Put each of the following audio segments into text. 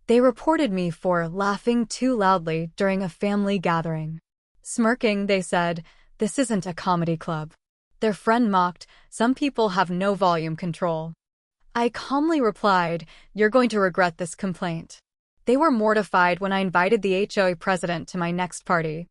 They reported me for laughing too loudly during a family gathering. Smirking, they said, "This isn't a comedy club." Their friend mocked, "Some people have no volume control." I calmly replied, "You're going to regret this complaint." They were mortified when I invited the HOA president to my next party.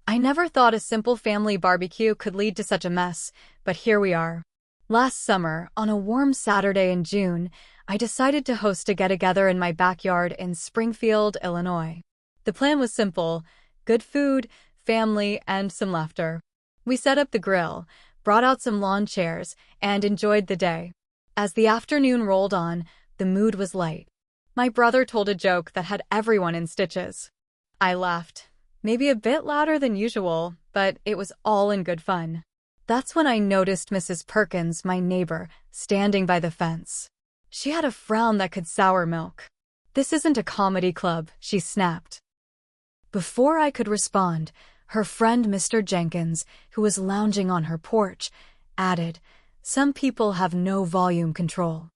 I never thought a simple family barbecue could lead to such a mess, but here we are. Last summer, on a warm Saturday in June, I decided to host a get-together in my backyard in Springfield, Illinois. The plan was simple: good food, family, and some laughter. We set up the grill, brought out some lawn chairs, and enjoyed the day. As the afternoon rolled on, the mood was light. My brother told a joke that had everyone in stitches. I laughed, maybe a bit louder than usual, but it was all in good fun. That's when I noticed Mrs. Perkins, my neighbor, standing by the fence. She had a frown that could sour milk. "This isn't a comedy club," she snapped. Before I could respond, her friend Mr. Jenkins, who was lounging on her porch, added, "Some people have no volume control."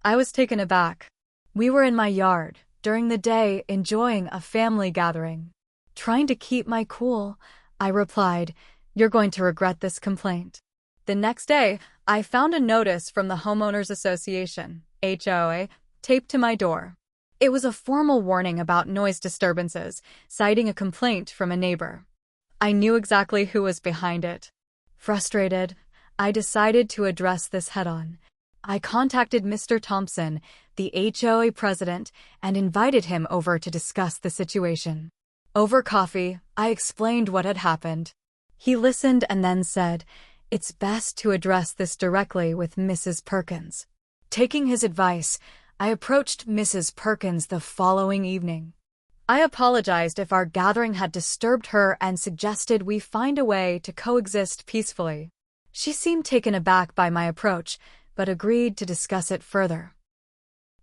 I was taken aback. We were in my yard, during the day, enjoying a family gathering. Trying to keep my cool, I replied, "You're going to regret this complaint." The next day, I found a notice from the Homeowners Association, HOA, taped to my door. It was a formal warning about noise disturbances, citing a complaint from a neighbor. I knew exactly who was behind it. Frustrated, I decided to address this head-on. I contacted Mr. Thompson, the HOA president, and invited him over to discuss the situation. Over coffee, I explained what had happened. He listened and then said, "It's best to address this directly with Mrs. Perkins." Taking his advice, I approached Mrs. Perkins the following evening. I apologized if our gathering had disturbed her and suggested we find a way to coexist peacefully. She seemed taken aback by my approach, but agreed to discuss it further.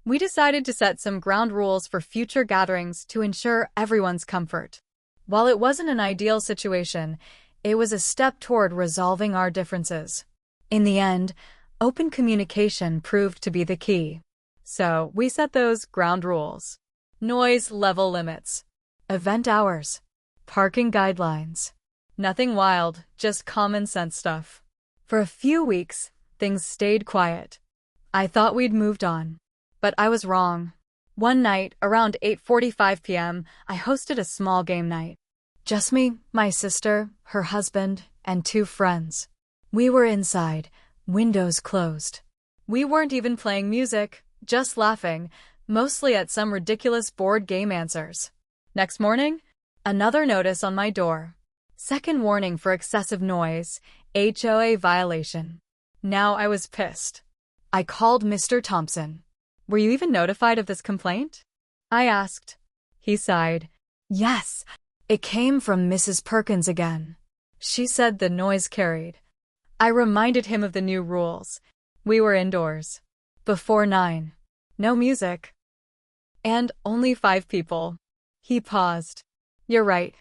We decided to set some ground rules for future gatherings to ensure everyone's comfort. While it wasn't an ideal situation, it was a step toward resolving our differences. In the end, open communication proved to be the key. So, we set those ground rules. Noise level limits. Event hours. Parking guidelines. Nothing wild, just common sense stuff. For a few weeks, things stayed quiet. I thought we'd moved on. But I was wrong. One night, around 8:45 p.m., I hosted a small game night. Just me, my sister, her husband, and 2 friends. We were inside, windows closed. We weren't even playing music, just laughing, mostly at some ridiculous board game answers. Next morning, another notice on my door. Second warning for excessive noise, HOA violation. Now I was pissed. I called Mr. Thompson. "Were you even notified of this complaint?" I asked. He sighed. "Yes, it came from Mrs. Perkins again. She said the noise carried." I reminded him of the new rules. We were indoors. Before 9. No music. And only 5 people. He paused. "You're right.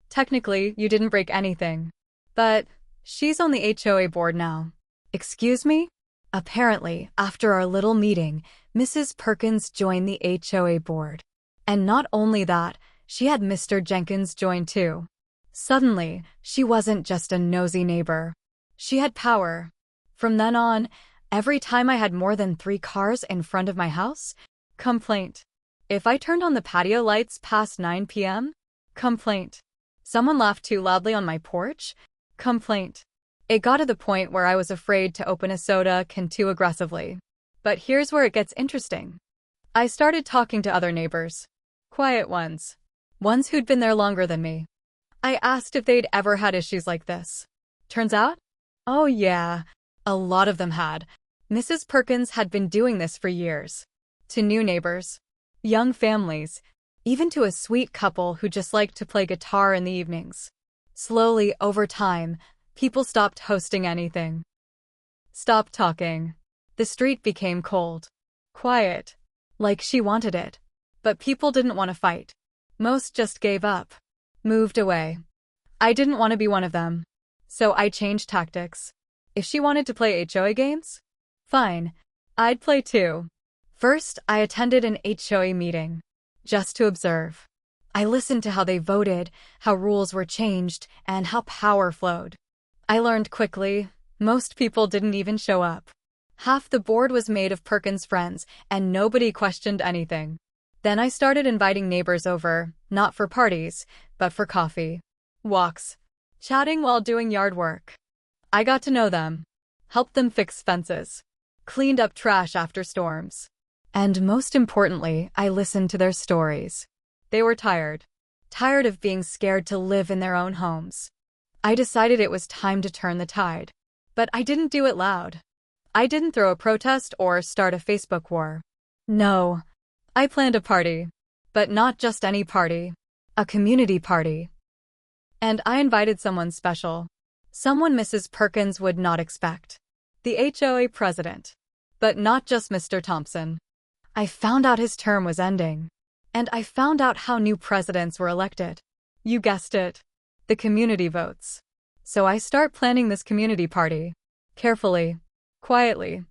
Technically, you didn't break anything. But she's on the HOA board now." "Excuse me?" Apparently, after our little meeting, Mrs. Perkins joined the HOA board. And not only that, she had Mr. Jenkins join too. Suddenly, she wasn't just a nosy neighbor. She had power. From then on, every time I had more than 3 cars in front of my house, complaint. If I turned on the patio lights past 9 p.m., complaint. Someone laughed too loudly on my porch, complaint. It got to the point where I was afraid to open a soda can too aggressively. But here's where it gets interesting. I started talking to other neighbors. Quiet ones. Ones who'd been there longer than me. I asked if they'd ever had issues like this. Turns out, oh yeah, a lot of them had. Mrs. Perkins had been doing this for years. To new neighbors, young families, even to a sweet couple who just liked to play guitar in the evenings. Slowly, over time, people stopped hosting anything. Stopped talking. The street became cold. Quiet. Like she wanted it. But people didn't want to fight. Most just gave up. Moved away. I didn't want to be one of them. So I changed tactics. If she wanted to play HOA games, fine. I'd play too. First, I attended an HOA meeting. just to observe. I listened to how they voted, how rules were changed, and how power flowed. I learned quickly, most people didn't even show up. Half the board was made of Perkins' friends, and nobody questioned anything. Then I started inviting neighbors over, not for parties, but for coffee, walks, chatting while doing yard work. I got to know them, helped them fix fences, cleaned up trash after storms. And most importantly, I listened to their stories. They were tired of being scared to live in their own homes. I decided it was time to turn the tide. But I didn't do it loud. I didn't throw a protest or start a Facebook war. No, I planned a party. But not just any party. A community party. And I invited someone special. Someone Mrs. Perkins would not expect. The HOA president. But not just Mr. Thompson. I found out his term was ending. And I found out how new presidents were elected. You guessed it. The community votes. So I start planning this community party. Carefully. Quietly.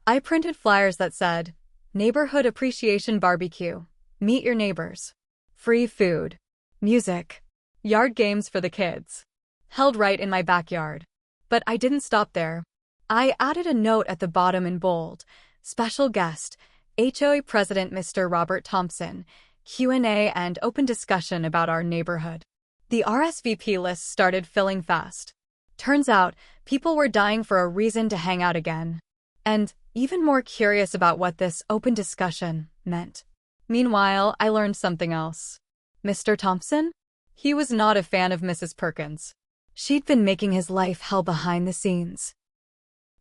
I printed flyers that said, Neighborhood Appreciation Barbecue. Meet your neighbors. Free food. Music. Yard games for the kids. Held right in my backyard. But I didn't stop there. I added a note at the bottom in bold. Special guest, HOA President Mr. Robert Thompson. Q&A and open discussion about our neighborhood. The RSVP list started filling fast. Turns out, people were dying for a reason to hang out again. And even more curious about what this open discussion meant. Meanwhile, I learned something else. Mr. Thompson? He was not a fan of Mrs. Perkins. She'd been making his life hell behind the scenes.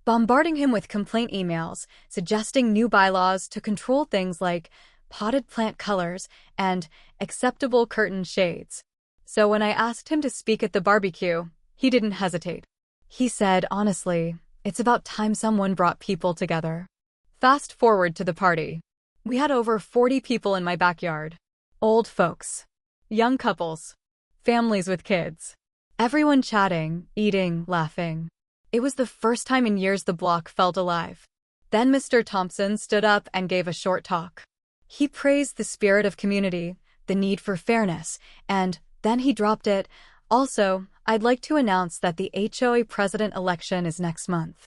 Bombarding him with complaint emails, suggesting new bylaws to control things like potted plant colors and acceptable curtain shades. So when I asked him to speak at the barbecue, he didn't hesitate. He said, honestly, it's about time someone brought people together. Fast forward to the party. We had over 40 people in my backyard. Old folks. Young couples. Families with kids. Everyone chatting, eating, laughing. It was the first time in years the block felt alive. Then Mr. Thompson stood up and gave a short talk. He praised the spirit of community, the need for fairness, and then he dropped it. Also, I'd like to announce that the HOA president election is next month.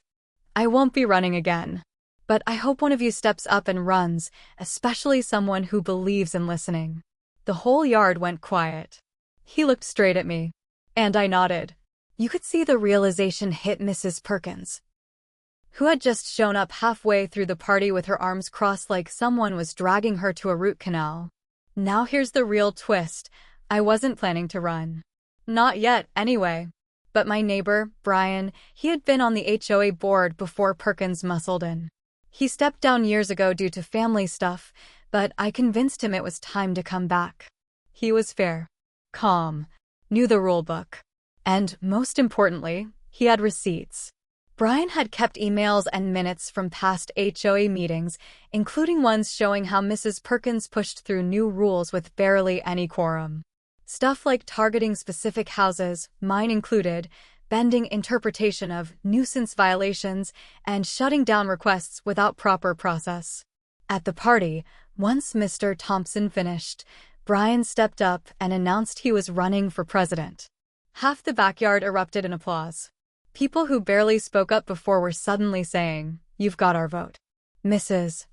I won't be running again. But I hope one of you steps up and runs, especially someone who believes in listening. The whole yard went quiet. He looked straight at me. And I nodded. You could see the realization hit Mrs. Perkins, who had just shown up halfway through the party with her arms crossed like someone was dragging her to a root canal. Now here's the real twist. I wasn't planning to run. Not yet, anyway. But my neighbor, Brian, he had been on the HOA board before Perkins muscled in. He stepped down years ago due to family stuff, but I convinced him it was time to come back. He was fair, calm, knew the rule book. And, most importantly, he had receipts. Brian had kept emails and minutes from past HOA meetings, including ones showing how Mrs. Perkins pushed through new rules with barely any quorum. Stuff like targeting specific houses, mine included, bending interpretation of nuisance violations, and shutting down requests without proper process. At the party, once Mr. Thompson finished, Brian stepped up and announced he was running for president. Half the backyard erupted in applause. People who barely spoke up before were suddenly saying, "You've got our vote." Mrs.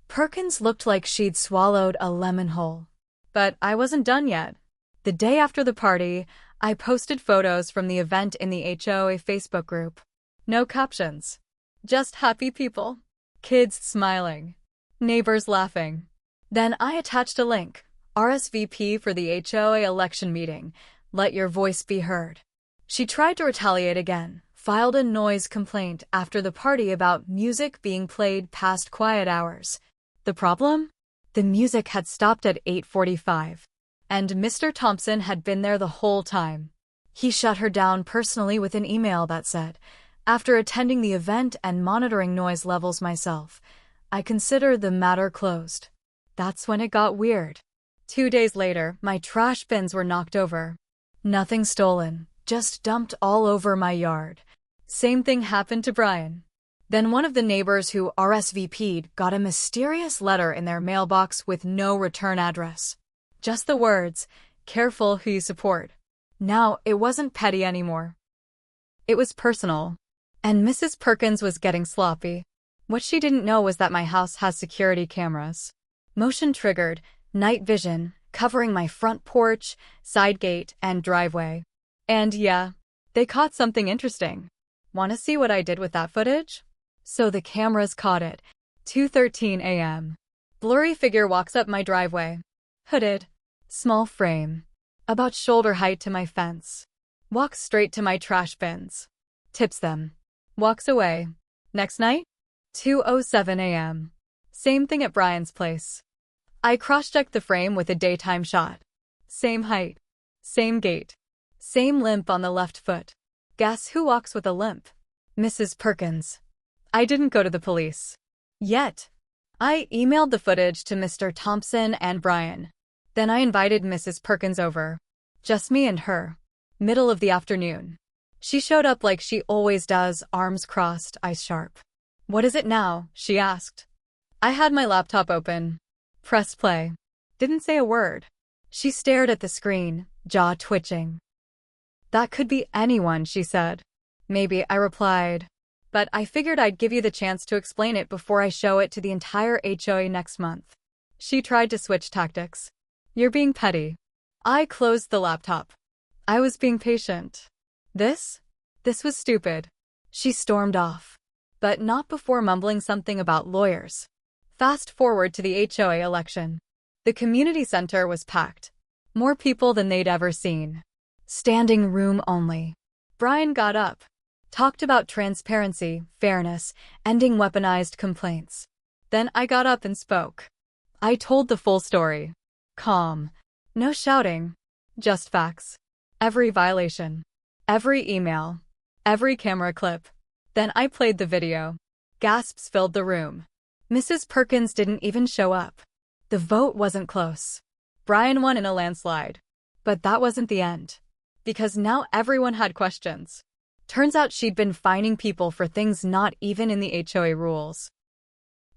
Perkins looked like she'd swallowed a lemon whole. But I wasn't done yet. The day after the party, I posted photos from the event in the HOA Facebook group. No captions. Just happy people. Kids smiling. Neighbors laughing. Then I attached a link. RSVP for the HOA election meeting. Let your voice be heard. She tried to retaliate again, filed a noise complaint after the party about music being played past quiet hours. The problem? The music had stopped at 8:45. And Mr. Thompson had been there the whole time. He shut her down personally with an email that said, "After attending the event and monitoring noise levels myself, I consider the matter closed." That's when it got weird. 2 days later, my trash bins were knocked over. Nothing stolen, just dumped all over my yard. Same thing happened to Brian. Then one of the neighbors who RSVP'd got a mysterious letter in their mailbox with no return address. Just the words, "Careful who you support." Now, it wasn't petty anymore. It was personal. And Mrs. Perkins was getting sloppy. What she didn't know was that my house has security cameras. Motion-triggered, night vision, covering my front porch, side gate, and driveway. And yeah, they caught something interesting. Want to see what I did with that footage? So the cameras caught it. 2:13 a.m. Blurry figure walks up my driveway. Hooded. Small frame. About shoulder height to my fence. Walks straight to my trash bins. Tips them. Walks away. Next night? 2:07 a.m. Same thing at Brian's place. I cross-checked the frame with a daytime shot. Same height. Same gait. Same limp on the left foot. Guess who walks with a limp? Mrs. Perkins. I didn't go to the police. Yet. I emailed the footage to Mr. Thompson and Brian. Then I invited Mrs. Perkins over. Just me and her. Middle of the afternoon. She showed up like she always does, arms crossed, eyes sharp. "What is it now?" she asked. I had my laptop open. Pressed play. Didn't say a word. She stared at the screen, jaw twitching. "That could be anyone," she said. "Maybe," I replied. "But I figured I'd give you the chance to explain it before I show it to the entire HOA next month." She tried to switch tactics. "You're being petty." I closed the laptop. I was being patient. This was stupid. She stormed off. But not before mumbling something about lawyers. Fast forward to the HOA election. The community center was packed. More people than they'd ever seen. Standing room only. Brian got up. Talked about transparency, fairness, ending weaponized complaints. Then I got up and spoke. I told the full story. Calm. No shouting. Just facts. Every violation. Every email. Every camera clip. Then I played the video. Gasps filled the room. Mrs. Perkins didn't even show up. The vote wasn't close. Brian won in a landslide. But that wasn't the end. Because now everyone had questions. Turns out she'd been fining people for things not even in the HOA rules.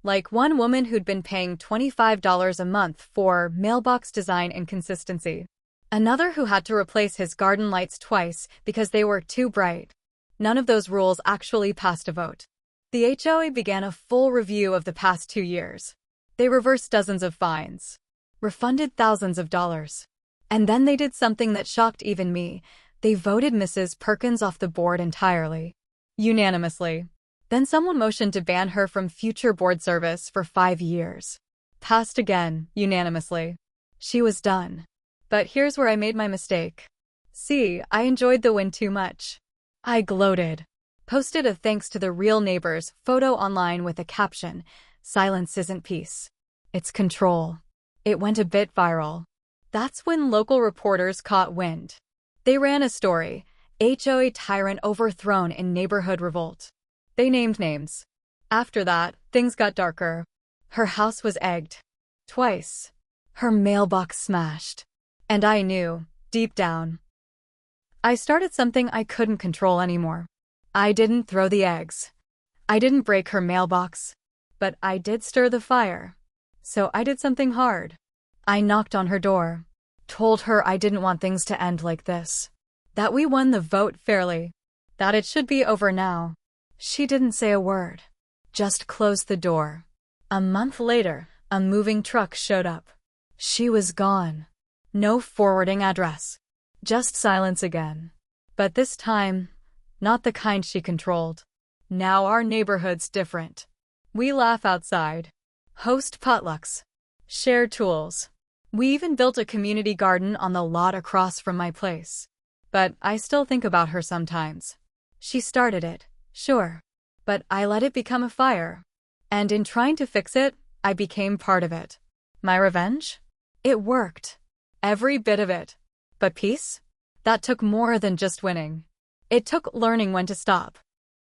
Like one woman who'd been paying $25 a month for mailbox design inconsistency. Another who had to replace his garden lights twice because they were too bright. None of those rules actually passed a vote. The HOA began a full review of the past 2 years. They reversed dozens of fines. Refunded thousands of dollars. And then they did something that shocked even me. They voted Mrs. Perkins off the board entirely. Unanimously. Then someone motioned to ban her from future board service for 5 years. Passed again, unanimously. She was done. But here's where I made my mistake. See, I enjoyed the win too much. I gloated. Posted a thanks to the real neighbors photo online with a caption, "Silence isn't peace. It's control." It went a bit viral. That's when local reporters caught wind. They ran a story, HOA tyrant overthrown in neighborhood revolt. They named names. After that, things got darker. Her house was egged. Twice. Her mailbox smashed. And I knew, deep down. I started something I couldn't control anymore. I didn't throw the eggs. I didn't break her mailbox. But I did stir the fire. So I did something hard. I knocked on her door. Told her I didn't want things to end like this. That we won the vote fairly. That it should be over now. She didn't say a word. Just closed the door. A month later, a moving truck showed up. She was gone. No forwarding address. Just silence again. But this time, not the kind she controlled. Now our neighborhood's different. We laugh outside. Host potlucks. Share tools. We even built a community garden on the lot across from my place. But I still think about her sometimes. She started it, sure. But I let it become a fire. And in trying to fix it, I became part of it. My revenge? It worked. Every bit of it. But peace? That took more than just winning. It took learning when to stop.